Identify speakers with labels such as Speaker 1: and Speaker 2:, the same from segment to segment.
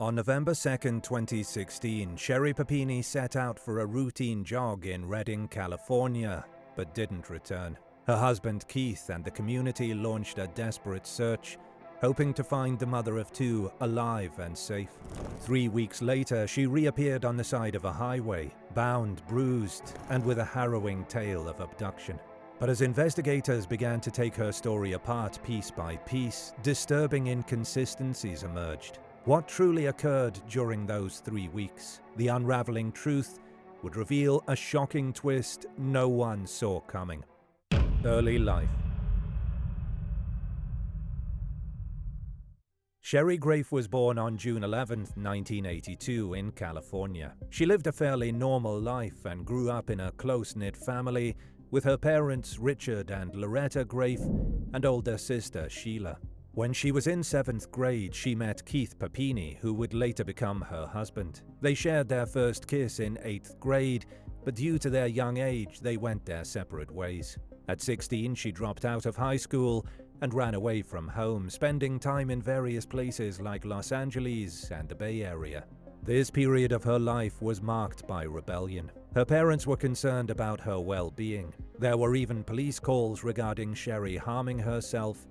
Speaker 1: On November 2nd, 2016, Sherri Papini set out for a routine jog in Redding, California, but didn't return. Her husband Keith and the community launched a desperate search, hoping to find the mother of two alive and safe. 3 weeks later, she reappeared on the side of a highway, bound, bruised, and with a harrowing tale of abduction. But as investigators began to take her story apart piece by piece, disturbing inconsistencies emerged. What truly occurred during those 3 weeks? The unraveling truth would reveal a shocking twist no one saw coming. Early life. Sherri Grafe was born on June 11, 1982 in California. She lived a fairly normal life and grew up in a close-knit family with her parents Richard and Loretta Grafe and older sister Sheila. When she was in 7th grade, she met Keith Papini, who would later become her husband. They shared their first kiss in 8th grade, but due to their young age, they went their separate ways. At 16, she dropped out of high school and ran away from home, spending time in various places like Los Angeles and the Bay Area. This period of her life was marked by rebellion. Her parents were concerned about her well-being. There were even police calls regarding Sherri harming herself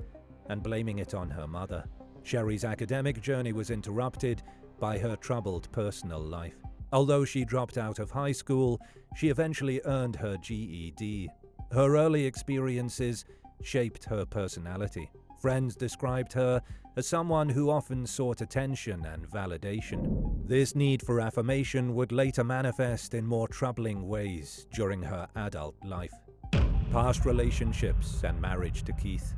Speaker 1: and blaming it on her mother. Sherri's academic journey was interrupted by her troubled personal life. Although she dropped out of high school, she eventually earned her GED. Her early experiences shaped her personality. Friends described her as someone who often sought attention and validation. This need for affirmation would later manifest in more troubling ways during her adult life. Past relationships and marriage to Keith.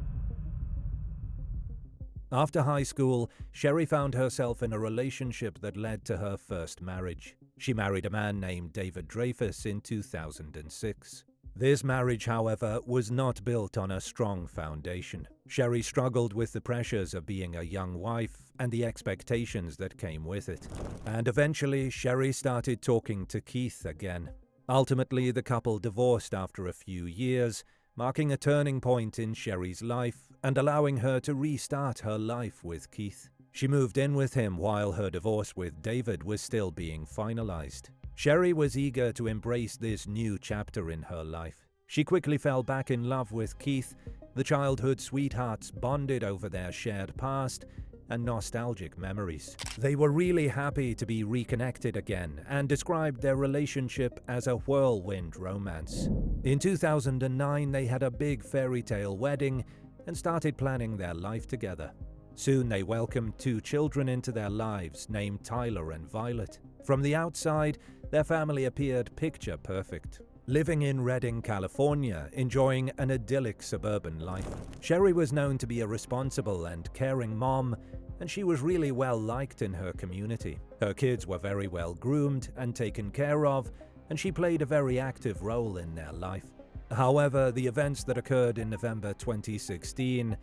Speaker 1: After high school, Sherri found herself in a relationship that led to her first marriage. She married a man named David Dreyfus in 2006. This marriage, however, was not built on a strong foundation. Sherri struggled with the pressures of being a young wife and the expectations that came with it. And eventually, Sherri started talking to Keith again. Ultimately, the couple divorced after a few years, marking a turning point in Sherri's life and allowing her to restart her life with Keith. She moved in with him while her divorce with David was still being finalized. Sherri was eager to embrace this new chapter in her life. She quickly fell back in love with Keith. The childhood sweethearts bonded over their shared past and nostalgic memories. They were really happy to be reconnected again and described their relationship as a whirlwind romance. In 2009, they had a big fairy tale wedding and started planning their life together. Soon they welcomed 2 children into their lives named Tyler and Violet. From the outside, their family appeared picture perfect. Living in Redding, California, enjoying an idyllic suburban life. Sherri was known to be a responsible and caring mom, and she was really well liked in her community. Her kids were very well groomed and taken care of, and she played a very active role in their life. However, the events that occurred in November 2016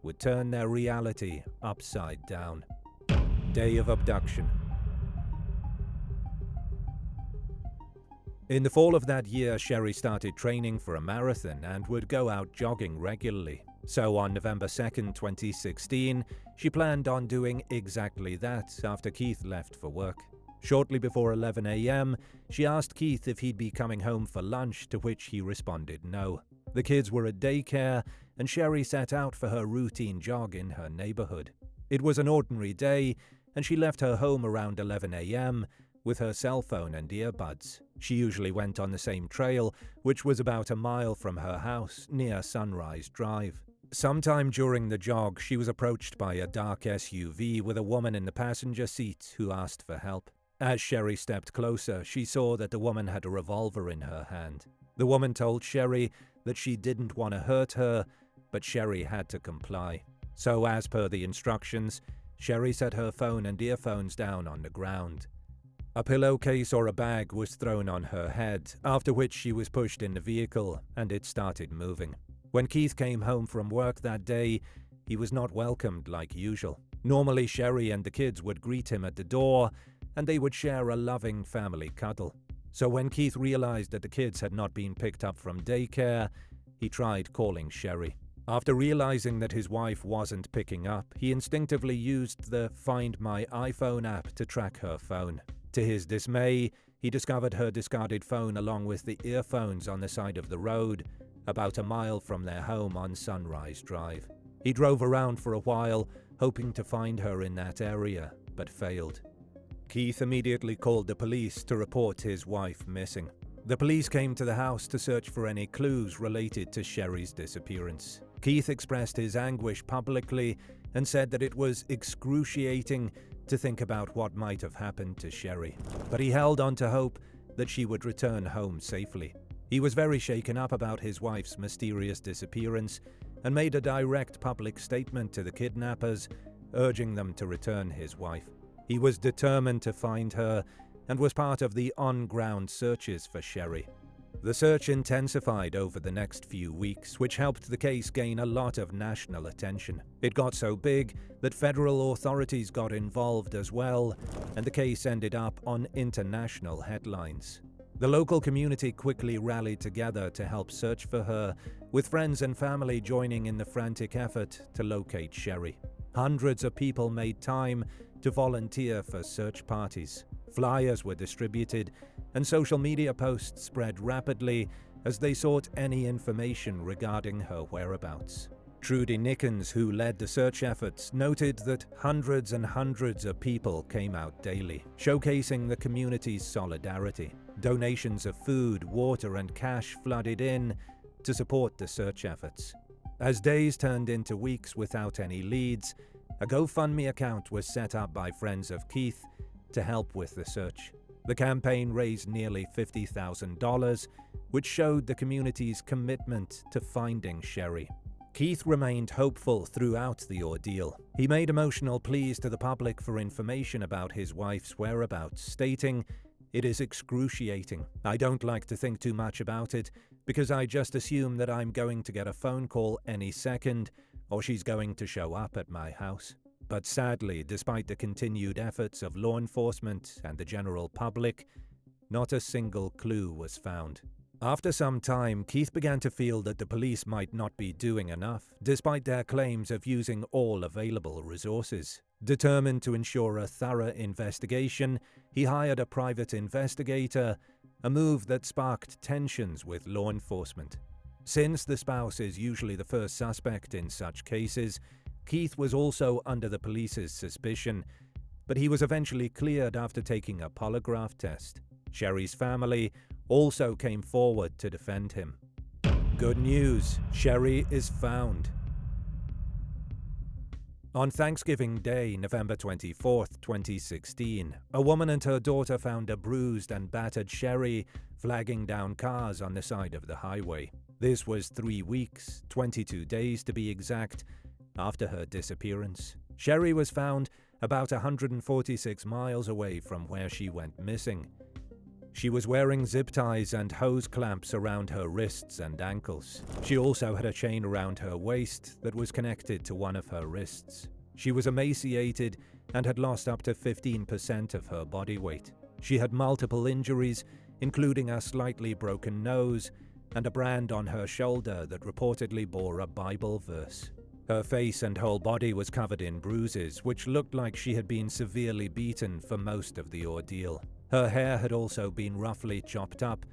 Speaker 1: would turn their reality upside down. Day of abduction. In the fall of that year, Sherri started training for a marathon and would go out jogging regularly. So on November 2nd, 2016, she planned on doing exactly that after Keith left for work. Shortly before 11 a.m., she asked Keith if he'd be coming home for lunch, to which he responded no. The kids were at daycare, and Sherri set out for her routine jog in her neighborhood. It was an ordinary day, and she left her home around 11 a.m., with her cell phone and earbuds. She usually went on the same trail, which was about a mile from her house, near Sunrise Drive. Sometime during the jog, she was approached by a dark SUV with a woman in the passenger seat who asked for help. As Sherri stepped closer, she saw that the woman had a revolver in her hand. The woman told Sherri that she didn't want to hurt her, but Sherri had to comply. So as per the instructions, Sherri set her phone and earphones down on the ground. A pillowcase or a bag was thrown on her head, after which she was pushed in the vehicle, and it started moving. When Keith came home from work that day, he was not welcomed like usual. Normally, Sherri and the kids would greet him at the door, and they would share a loving family cuddle. So when Keith realized that the kids had not been picked up from daycare, he tried calling Sherri. After realizing that his wife wasn't picking up, he instinctively used the Find My iPhone app to track her phone. To his dismay, he discovered her discarded phone along with the earphones on the side of the road, about a mile from their home on Sunrise Drive. He drove around for a while, hoping to find her in that area, but failed. Keith immediately called the police to report his wife missing. The police came to the house to search for any clues related to Sherri's disappearance. Keith expressed his anguish publicly and said that it was excruciating to think about what might have happened to Sherri, but he held on to hope that she would return home safely. He was very shaken up about his wife's mysterious disappearance and made a direct public statement to the kidnappers, urging them to return his wife. He was determined to find her and was part of the on-ground searches for Sherri. The search intensified over the next few weeks, which helped the case gain a lot of national attention. It got so big that federal authorities got involved as well, and the case ended up on international headlines. The local community quickly rallied together to help search for her, with friends and family joining in the frantic effort to locate Sherri. Hundreds of people made time to volunteer for search parties. Flyers were distributed, and social media posts spread rapidly as they sought any information regarding her whereabouts. Trudy Nickens, who led the search efforts, noted that hundreds and hundreds of people came out daily, showcasing the community's solidarity. Donations of food, water, and cash flooded in to support the search efforts. As days turned into weeks without any leads, a GoFundMe account was set up by friends of Keith to help with the search. The campaign raised nearly $50,000, which showed the community's commitment to finding Sherri. Keith remained hopeful throughout the ordeal. He made emotional pleas to the public for information about his wife's whereabouts, stating, "It is excruciating. I don't like to think too much about it because I just assume that I'm going to get a phone call any second or she's going to show up at my house." But sadly, despite the continued efforts of law enforcement and the general public, not a single clue was found. After some time, Keith began to feel that the police might not be doing enough, despite their claims of using all available resources. Determined to ensure a thorough investigation, he hired a private investigator, a move that sparked tensions with law enforcement. Since the spouse is usually the first suspect in such cases, Keith was also under the police's suspicion, but he was eventually cleared after taking a polygraph test. Sherri's family also came forward to defend him. Good news, Sherri is found. On Thanksgiving Day, November 24, 2016, a woman and her daughter found a bruised and battered Sherri flagging down cars on the side of the highway. This was 3 weeks, 22 days to be exact, after her disappearance. Sherri was found about 146 miles away from where she went missing. She was wearing zip ties and hose clamps around her wrists and ankles. She also had a chain around her waist that was connected to one of her wrists. She was emaciated and had lost up to 15% of her body weight. She had multiple injuries, including a slightly broken nose and a brand on her shoulder that reportedly bore a Bible verse. Her face and whole body was covered in bruises, which looked like she had been severely beaten for most of the ordeal. Her hair had also been roughly chopped up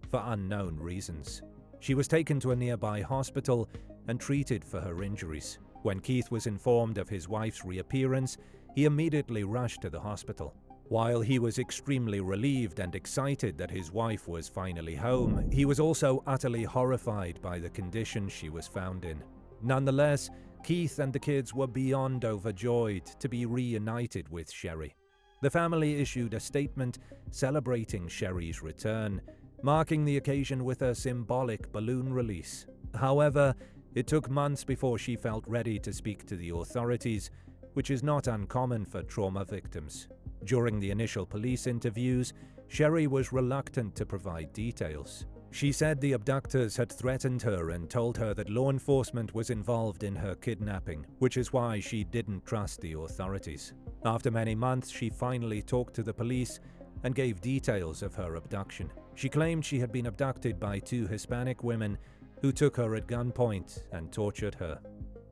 Speaker 1: for unknown reasons. She was taken to a nearby hospital and treated for her injuries. When Keith was informed of his wife's reappearance, he immediately rushed to the hospital. While he was extremely relieved and excited that his wife was finally home, he was also utterly horrified by the condition she was found in. Nonetheless, Keith and the kids were beyond overjoyed to be reunited with Sherri. The family issued a statement celebrating Sherri's return, marking the occasion with a symbolic balloon release. However, it took months before she felt ready to speak to the authorities, which is not uncommon for trauma victims. During the initial police interviews, Sherri was reluctant to provide details. She said the abductors had threatened her and told her that law enforcement was involved in her kidnapping, which is why she didn't trust the authorities. After many months, she finally talked to the police and gave details of her abduction. She claimed she had been abducted by 2 Hispanic women who took her at gunpoint and tortured her.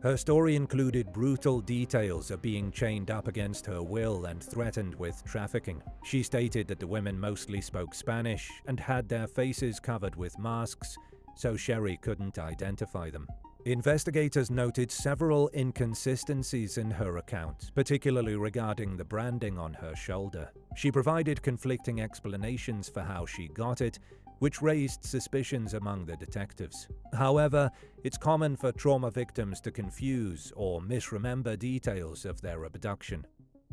Speaker 1: Her story included brutal details of being chained up against her will and threatened with trafficking. She stated that the women mostly spoke Spanish and had their faces covered with masks, so Sherri couldn't identify them. Investigators noted several inconsistencies in her account, particularly regarding the branding on her shoulder. She provided conflicting explanations for how she got it, which raised suspicions among the detectives. However, it's common for trauma victims to confuse or misremember details of their abduction.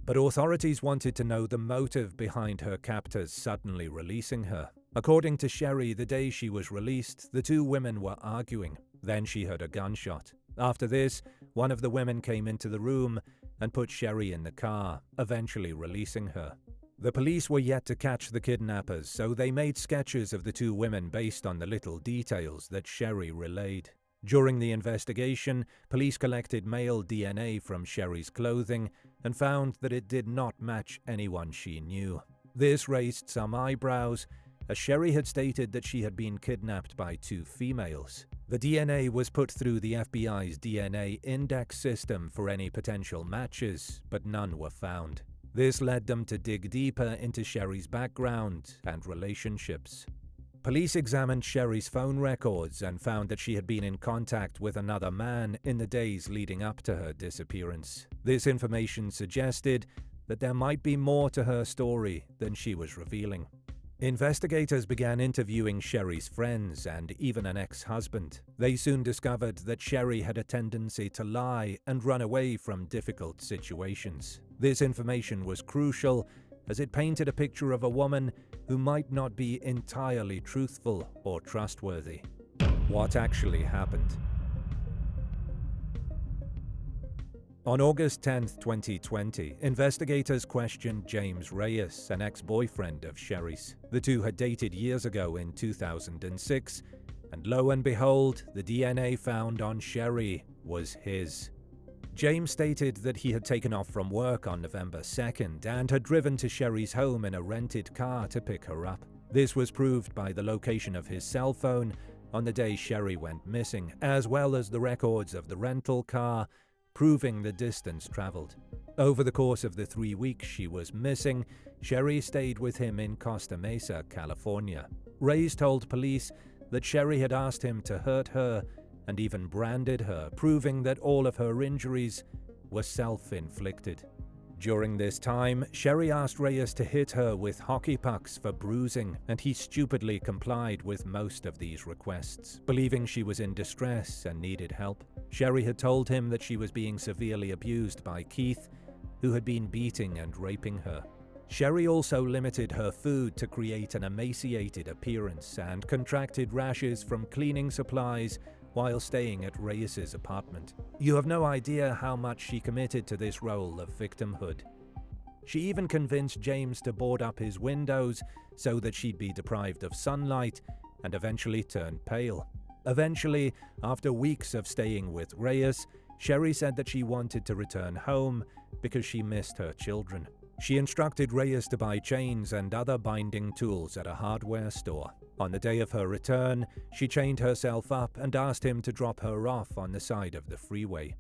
Speaker 1: But authorities wanted to know the motive behind her captors suddenly releasing her. According to Sherri, the day she was released, the two women were arguing. Then she heard a gunshot. After this, one of the women came into the room and put Sherri in the car, eventually releasing her. The police were yet to catch the kidnappers, so they made sketches of the two women based on the little details that Sherri relayed. During the investigation, police collected male DNA from Sherri's clothing and found that it did not match anyone she knew. This raised some eyebrows, as Sherri had stated that she had been kidnapped by two females. The DNA was put through the FBI's DNA index system for any potential matches, but none were found. This led them to dig deeper into Sherri's background and relationships. Police examined Sherri's phone records and found that she had been in contact with another man in the days leading up to her disappearance. This information suggested that there might be more to her story than she was revealing. Investigators began interviewing Sherri's friends and even an ex-husband. They soon discovered that Sherri had a tendency to lie and run away from difficult situations. This information was crucial, as it painted a picture of a woman who might not be entirely truthful or trustworthy. What actually happened? On August 10, 2020, investigators questioned James Reyes, an ex-boyfriend of Sherri's. The two had dated years ago in 2006, and lo and behold, the DNA found on Sherri was his. James stated that he had taken off from work on November 2nd and had driven to Sherri's home in a rented car to pick her up. This was proved by the location of his cell phone on the day Sherri went missing, as well as the records of the rental car, proving the distance traveled. Over the course of the 3 weeks she was missing, Sherri stayed with him in Costa Mesa, California. Reyes told police that Sherri had asked him to hurt her and even branded her, proving that all of her injuries were self-inflicted. During this time, Sherri asked Reyes to hit her with hockey pucks for bruising, and he stupidly complied with most of these requests, believing she was in distress and needed help. Sherri had told him that she was being severely abused by Keith, who had been beating and raping her. Sherri also limited her food to create an emaciated appearance and contracted rashes from cleaning supplies while staying at Reyes's apartment. You have no idea how much she committed to this role of victimhood. She even convinced James to board up his windows so that she'd be deprived of sunlight and eventually turned pale. Eventually, after weeks of staying with Reyes, Sherri said that she wanted to return home because she missed her children. She instructed Reyes to buy chains and other binding tools at a hardware store. On the day of her return, she chained herself up and asked him to drop her off on the side of the freeway.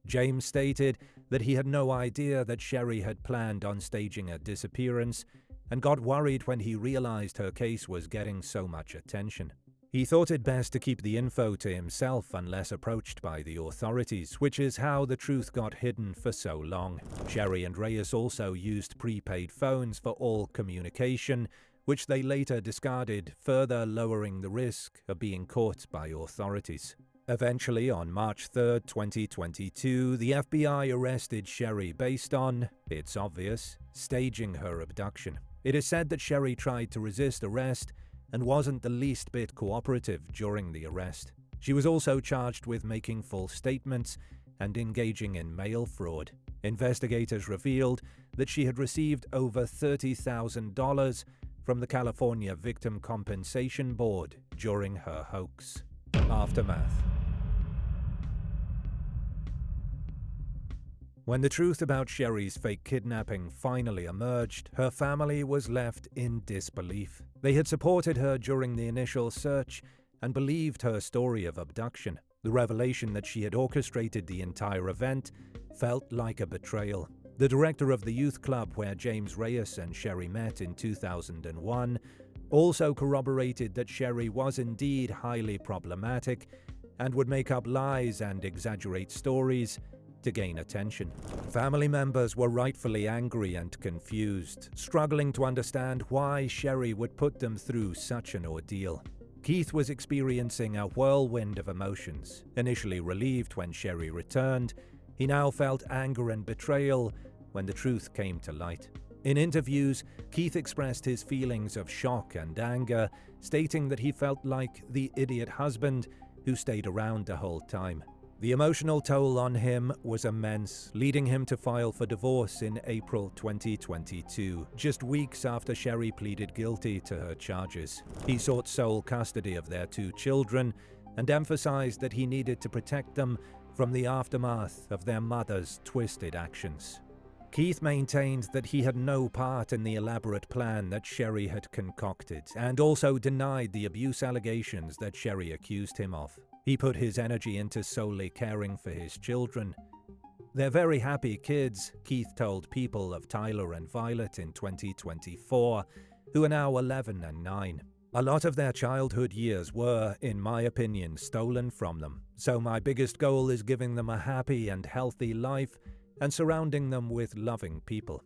Speaker 1: James stated that he had no idea that Sherri had planned on staging a disappearance and got worried when he realized her case was getting so much attention. He thought it best to keep the info to himself unless approached by the authorities, which is how the truth got hidden for so long. Sherri and Reyes also used prepaid phones for all communication, which they later discarded, further lowering the risk of being caught by authorities. Eventually, on March 3, 2022, the FBI arrested Sherri based on, it's obvious, staging her abduction. It is said that Sherri tried to resist arrest and wasn't the least bit cooperative during the arrest. She was also charged with making false statements and engaging in mail fraud. Investigators revealed that she had received over $30,000 from the California Victim Compensation Board during her hoax. Aftermath. When the truth about Sherri's fake kidnapping finally emerged, her family was left in disbelief. They had supported her during the initial search and believed her story of abduction. The revelation that she had orchestrated the entire event felt like a betrayal. The director of the youth club where James Reyes and Sherri met in 2001 also corroborated that Sherri was indeed highly problematic and would make up lies and exaggerate stories to gain attention. Family members were rightfully angry and confused, struggling to understand why Sherri would put them through such an ordeal. Keith was experiencing a whirlwind of emotions. Initially relieved when Sherri returned, he now felt anger and betrayal when the truth came to light. In interviews, Keith expressed his feelings of shock and anger, stating that he felt like the idiot husband who stayed around the whole time. The emotional toll on him was immense, leading him to file for divorce in April 2022, just weeks after Sherri pleaded guilty to her charges. He sought sole custody of their 2 children and emphasized that he needed to protect them from the aftermath of their mother's twisted actions. Keith maintained that he had no part in the elaborate plan that Sherri had concocted, and also denied the abuse allegations that Sherri accused him of. He put his energy into solely caring for his children. They're very happy kids, Keith told People of Tyler and Violet in 2024, who are now 11 and 9. A lot of their childhood years were, in my opinion, stolen from them, so my biggest goal is giving them a happy and healthy life and surrounding them with loving people.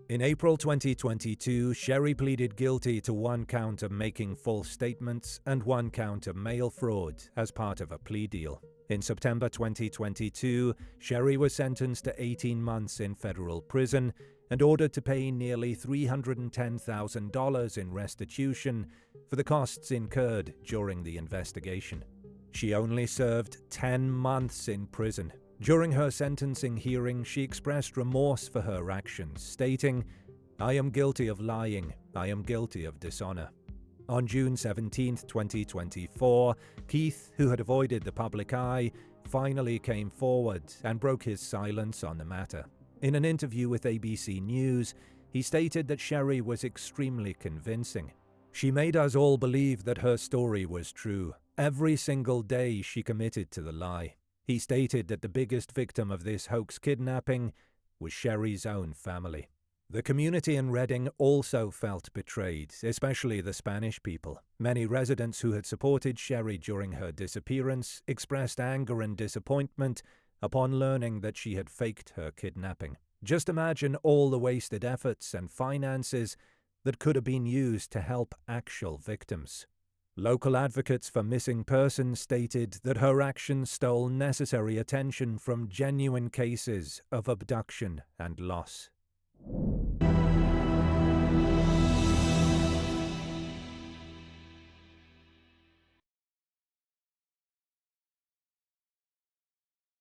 Speaker 1: In April 2022, Sherri pleaded guilty to 1 count of making false statements and 1 count of mail fraud as part of a plea deal. In September 2022, Sherri was sentenced to 18 months in federal prison and ordered to pay nearly $310,000 in restitution for the costs incurred during the investigation. She only served 10 months in prison. During her sentencing hearing, she expressed remorse for her actions, stating, "I am guilty of lying. I am guilty of dishonor." On June 17, 2024, Keith, who had avoided the public eye, finally came forward and broke his silence on the matter. In an interview with ABC News, he stated that Sherri was extremely convincing. "She made us all believe that her story was true. Every single day she committed to the lie." He stated that the biggest victim of this hoax kidnapping was Sherri's own family. The community in Redding also felt betrayed, especially the Spanish people. Many residents who had supported Sherri during her disappearance expressed anger and disappointment upon learning that she had faked her kidnapping. Just imagine all the wasted efforts and finances that could have been used to help actual victims. Local advocates for missing persons stated that her actions stole necessary attention from genuine cases of abduction and loss.